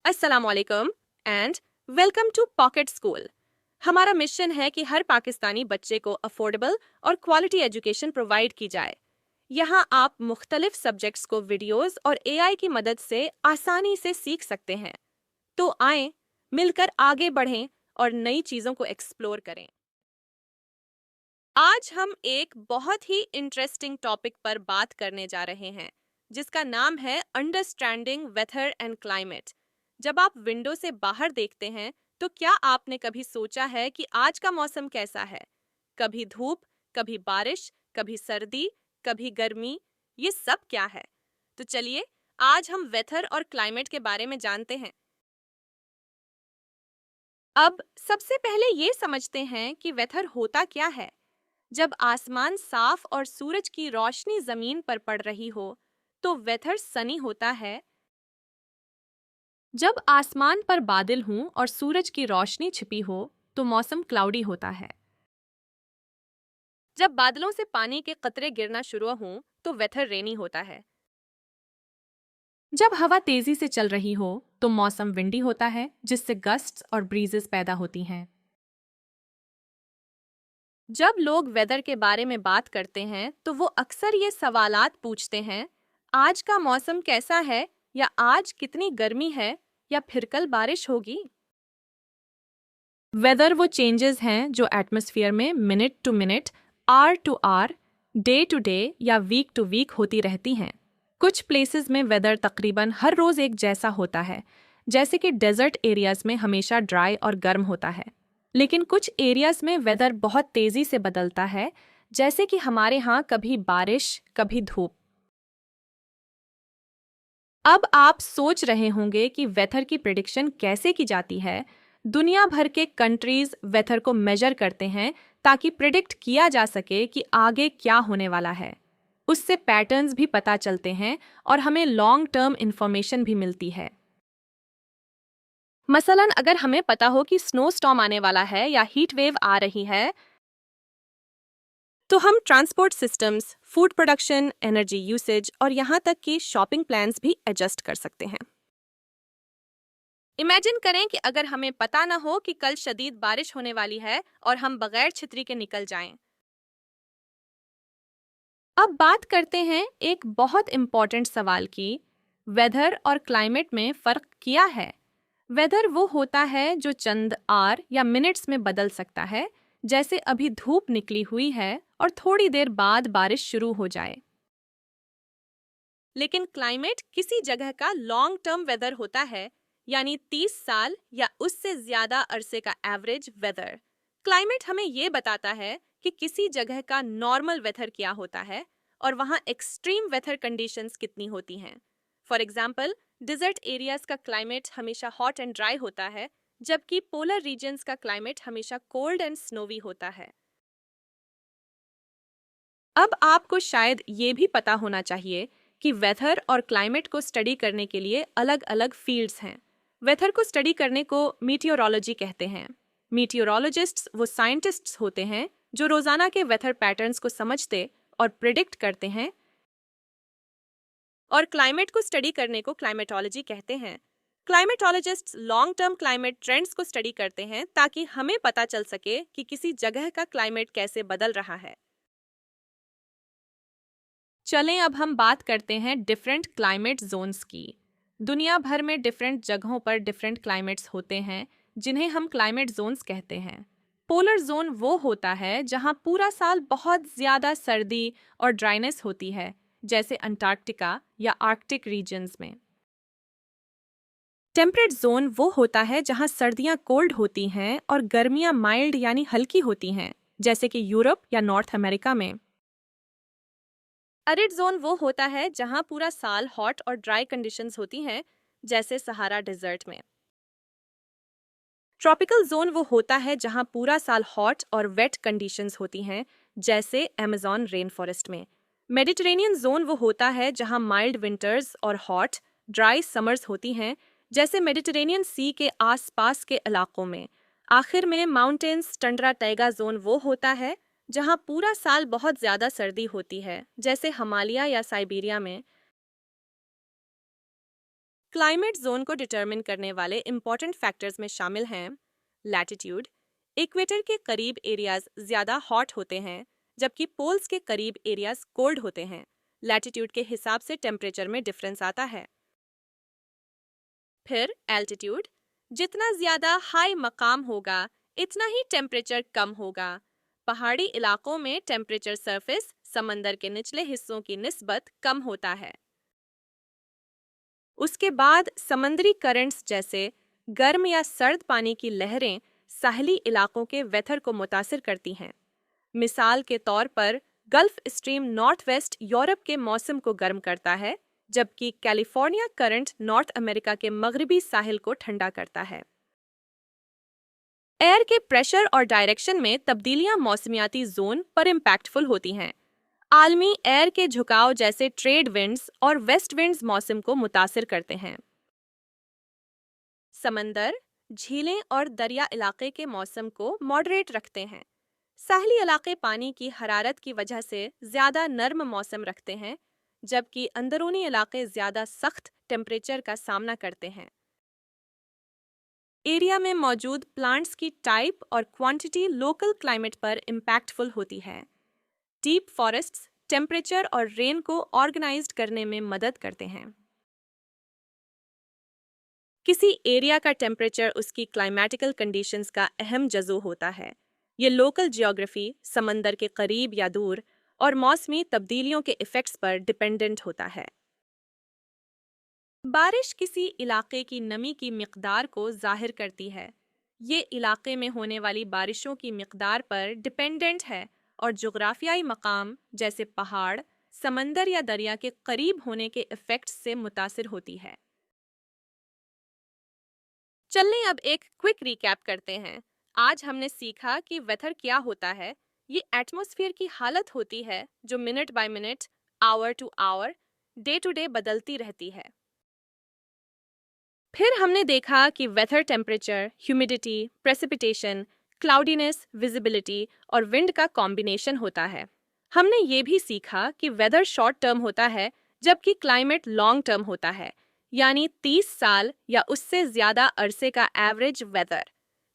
अस्सलामुअलैकुम and welcome to pocket school. हमारा mission है कि हर पाकिस्तानी बच्चे को अफोर्डेबल और क्वालिटी एजुकेशन प्रोवाइड की जाए। यहाँ आप मुख्तलिफ सब्जेक्ट्स को वीडियोस और एआई की मदद से आसानी से सीख सकते हैं। तो आएं, मिलकर आगे बढ़ें और नई चीज़ों को एक्सप्लोर करें। आज हम एक बहुत ही इंटरेस्टिंग टॉपिक पर बात करने जा रहे हैं, जिसका नाम है अंडरस्टैंडिंग वेदर एंड क्लाइमेट। जब आप विंडो से बाहर देखते हैं तो क्या आपने कभी सोचा है कि आज का मौसम कैसा है? कभी धूप, कभी बारिश, कभी सर्दी, कभी गर्मी, ये सब क्या है? तो चलिए आज हम वेदर और क्लाइमेट के बारे में जानते हैं। अब सबसे पहले ये समझते हैं कि वेदर होता क्या है। जब आसमान साफ और सूरज की रोशनी जमीन पर पड़ रही हो तो वेदर सनी होता है। जब आसमान पर बादल हों और सूरज की रोशनी छिपी हो तो मौसम क्लाउडी होता है। जब बादलों से पानी के कतरे गिरना शुरू हों तो वेदर रेनी होता है। जब हवा तेजी से चल रही हो तो मौसम विंडी होता है, जिससे गस्ट्स और ब्रीजेस पैदा होती हैं। जब लोग वेदर के बारे में बात करते हैं तो वो अक्सर ये सवालात पूछते हैं, आज का मौसम कैसा है, या आज कितनी गर्मी है, या फिर कल बारिश होगी। वेदर वो चेंजेस हैं जो एटमॉस्फेयर में minute to minute, hour to hour, day to day या वीक टू वीक होती रहती हैं। कुछ प्लेसेस में वेदर तकरीबन हर रोज एक जैसा होता है, जैसे कि डेजर्ट एरियाज में हमेशा ड्राई और गर्म होता है। लेकिन कुछ एरियाज में वेदर बहुत तेजी से बदलता है, जैसे कि हमारे यहाँ कभी बारिश, कभी धूप। अब आप सोच रहे होंगे कि वेदर की प्रिडिक्शन कैसे की जाती है। दुनिया भर के कंट्रीज वेदर को मेजर करते हैं ताकि प्रिडिक्ट किया जा सके कि आगे क्या होने वाला है। उससे पैटर्न्स भी पता चलते हैं और हमें लॉन्ग टर्म इंफॉर्मेशन भी मिलती है। मसलन अगर हमें पता हो कि स्नो स्टॉर्म आने वाला है या हीट वेव आ रही है, तो हम transport systems, food production, energy usage और यहाँ तक कि शॉपिंग प्लान्स भी एडजस्ट कर सकते हैं। इमेजिन करें कि अगर हमें पता न हो कि कल शदीद बारिश होने वाली है और हम बगैर छतरी के निकल जाएं। अब बात करते हैं एक बहुत इंपॉर्टेंट सवाल की, वेदर और क्लाइमेट में फर्क क्या है। वेदर वो होता है जो चंद आवर या मिनट्स में बदल सकता है, जैसे अभी धूप निकली हुई है और थोड़ी देर बाद बारिश शुरू हो जाए। लेकिन क्लाइमेट किसी जगह का लॉन्ग टर्म वेदर होता है, यानी 30 साल या उससे ज्यादा अरसे का एवरेज वेदर। क्लाइमेट हमें ये बताता है कि किसी जगह का नॉर्मल वेदर क्या होता है और वहाँ एक्सट्रीम वेदर कंडीशंस कितनी होती हैं। फॉर एग्जाम्पल, डिजर्ट एरियाज का क्लाइमेट हमेशा हॉट एंड ड्राई होता है, जबकि पोलर रीजन्स का क्लाइमेट हमेशा कोल्ड एंड स्नोवी होता है। अब आपको शायद ये भी पता होना चाहिए कि वेदर और क्लाइमेट को स्टडी करने के लिए अलग अलग फील्ड्स हैं। वेदर को स्टडी करने को मीटियोरोलॉजी कहते हैं। मीटियोरोलॉजिस्ट्स वो साइंटिस्ट्स होते हैं जो रोजाना के वेदर पैटर्न्स को समझते और प्रिडिक्ट करते हैं। और क्लाइमेट को स्टडी करने को क्लाइमेटोलॉजी कहते हैं। क्लाइमेटोलॉजिस्ट्स लॉन्ग टर्म क्लाइमेट ट्रेंड्स को स्टडी करते हैं ताकि हमें पता चल सके कि किसी जगह का क्लाइमेट कैसे बदल रहा है। चलें अब हम बात करते हैं डिफरेंट क्लाइमेट जोन्स की। दुनिया भर में डिफरेंट जगहों पर डिफरेंट क्लाइमेट्स होते हैं, जिन्हें हम क्लाइमेट जोन्स कहते हैं। पोलर जोन वो होता है जहां पूरा साल बहुत ज्यादा सर्दी और ड्राइनेस होती है, जैसे अंटार्कटिका या आर्कटिक रीजन्स में। टेम्परेट जोन वो होता है जहां सर्दियां कोल्ड होती हैं और गर्मियां माइल्ड यानी हल्की होती हैं, जैसे कि यूरोप या नॉर्थ अमेरिका में। अरिड जोन वो होता है जहां पूरा साल हॉट और ड्राई कंडीशंस होती हैं, जैसे सहारा डेजर्ट में। ट्रॉपिकल जोन वो होता है जहां पूरा साल हॉट और वेट कंडीशंस होती हैं, जैसे अमेज़न रेन फॉरेस्ट में। मेडिटेरेनियन जोन वो होता है जहां माइल्ड विंटर्स और हॉट, ड्राई समर्स होती हैं, जैसे मेडिटेरेनियन सी के आसपास के इलाकों में। आखिर में माउंटेन्स टंड्रा टैगा जोन वो होता है जहां पूरा साल बहुत ज़्यादा सर्दी होती है, जैसे हिमालय या साइबेरिया में। क्लाइमेट जोन को डिटरमिन करने वाले इंपॉर्टेंट फैक्टर्स में शामिल हैं लैटिट्यूड, इक्वेटर के करीब एरियाज ज्यादा हॉट होते हैं जबकि पोल्स के करीब एरियाज कोल्ड होते हैं। लैटिट्यूड के हिसाब से टेम्परेचर में डिफरेंस आता है। फिर एल्टीट्यूड, जितना ज्यादा हाई मकाम होगा इतना ही टेम्परेचर कम होगा। पहाड़ी इलाकों में टेम्परेचर सरफेस समंदर के निचले हिस्सों की निस्बत कम होता है। उसके बाद समंदरी करंट्स जैसे गर्म या सर्द पानी की लहरें साहली इलाकों के वेदर को मुतासिर करती हैं। मिसाल के तौर पर gulf stream north west Europe के मौसम को गर्म करता है जबकि कैलिफोर्निया करंट नॉर्थ अमेरिका के मगरबी साहिल को ठंडा करता है। एयर के प्रेशर और डायरेक्शन में तब्दीलियां मौसमियाती जोन पर इम्पैक्टफुल होती हैं। आलमी एयर के झुकाव जैसे ट्रेड विंड्स और वेस्ट विंड्स मौसम को मुतासिर करते हैं। समंदर, झीलें और दरिया इलाके के मौसम को मॉडरेट रखते हैं। साहली इलाके पानी की हरारत की वजह से ज्यादा नर्म मौसम रखते हैं जबकि अंदरूनी इलाके ज्यादा सख्त टेम्परेचर का सामना करते हैं। एरिया में मौजूद प्लांट्स की टाइप और क्वांटिटी लोकल क्लाइमेट पर इम्पैक्टफुल होती है। डीप फॉरेस्ट्स टेम्परेचर और रेन को ऑर्गेनाइज्ड करने में मदद करते हैं। किसी एरिया का टेम्परेचर उसकी क्लाइमेटिकल कंडीशंस का अहम जज़ो होता है। ये लोकल जियोग्राफी, समंदर के करीब या दूर और मौसमी तब्दीलियों के इफ़ेक्ट्स पर डिपेंडेंट होता है। बारिश किसी इलाके की नमी की मिकदार को जाहिर करती है। ये इलाके में होने वाली बारिशों की मिकदार पर डिपेंडेंट है और जुग्राफियाई मकाम जैसे पहाड़, समंदर या दरिया के करीब होने के इफ़ेक्ट्स से मुतासिर होती है। चलिए अब एक क्विक रिकैप करते हैं। आज हमने सीखा कि वेदर क्या होता है। ये एटमॉस्फेयर की हालत होती है जो minute by minute, hour to hour, day to day बदलती रहती है। फिर हमने देखा कि weather temperature, humidity, precipitation, cloudiness, visibility और विंड का कॉम्बिनेशन होता है। हमने ये भी सीखा कि वेदर शॉर्ट टर्म होता है जबकि क्लाइमेट लॉन्ग टर्म होता है, यानी 30 साल या उससे ज्यादा अरसे का एवरेज वेदर।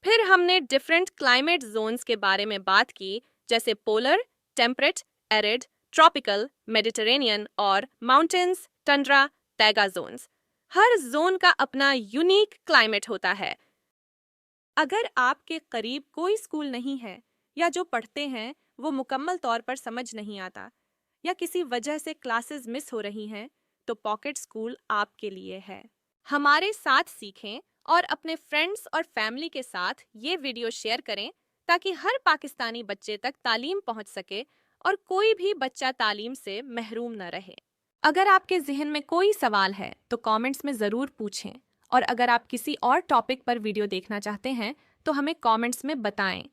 फिर हमने डिफरेंट क्लाइमेट जोन्स के बारे में बात की जैसे polar, temperate, arid, tropical, Mediterranean और माउंटेन्स, टंड्रा, तैगा जोन्स। हर जोन का अपना यूनिक क्लाइमेट होता है। अगर आपके करीब कोई स्कूल नहीं है या जो पढ़ते हैं वो मुकम्मल तौर पर समझ नहीं आता या किसी वजह से क्लासेस मिस हो रही हैं, तो पॉकेट स्कूल आपके लिए है। हमारे साथ सीखें और अपने फ्रेंड्स और फैमिली के साथ ये वीडियो शेयर करें ताकि हर पाकिस्तानी बच्चे तक तालीम पहुंच सके और कोई भी बच्चा तालीम से महरूम न रहे। अगर आपके जहन में कोई सवाल है तो कमेंट्स में ज़रूर पूछें और अगर आप किसी और टॉपिक पर वीडियो देखना चाहते हैं तो हमें कमेंट्स में बताएं।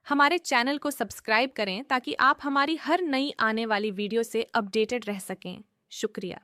हमारे चैनल को सब्सक्राइब करें ताकि आप हमारी हर नई आने वाली वीडियो से अपडेटेड रह सकें। शुक्रिया।